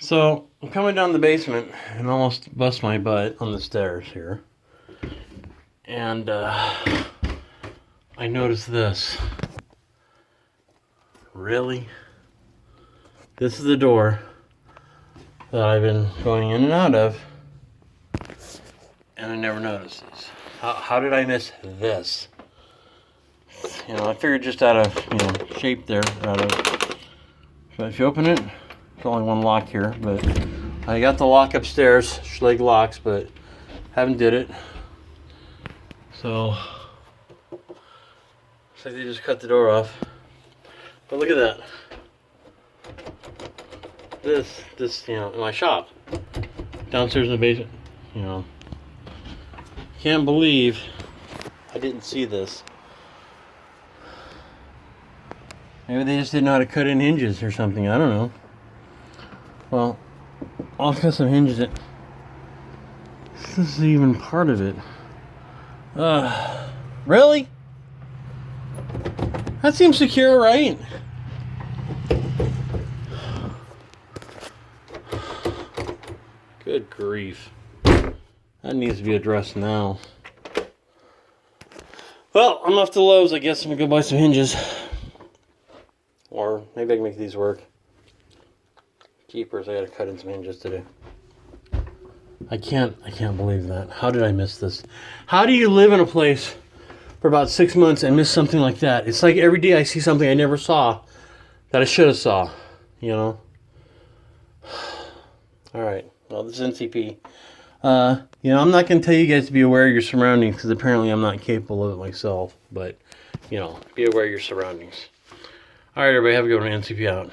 So I'm coming down the basement and almost bust my butt on the stairs here. And I noticed this. Really? This is the door that I've been going in and out of. And I never noticed this. How did I miss this? You know, I figured just out of, shape there. But if you open it, there's only one lock here. But I got the lock upstairs, Schlage locks, but haven't did it. So, looks like they just cut the door off. But look at that. This, in my shop. Downstairs in the basement, Can't believe I didn't see this. Maybe they just didn't know how to cut in hinges or something. I don't know. Well, I'll cut some hinges in. This isn't even part of it. Really? That seems secure, right? Good grief. That needs to be addressed now. Well, I'm off to Lowe's. I guess I'm gonna go buy some hinges. Or maybe I can make these work. Keepers, I gotta cut in some hinges today. I can't believe that. How did I miss this? How do you live in a place for about 6 months and miss something like that? It's like every day I see something I never saw that I should have saw, Alright, well, this is NCP. I'm not going to tell you guys to be aware of your surroundings because apparently I'm not capable of it myself. But, be aware of your surroundings. Alright, everybody, have a good one. NCP out.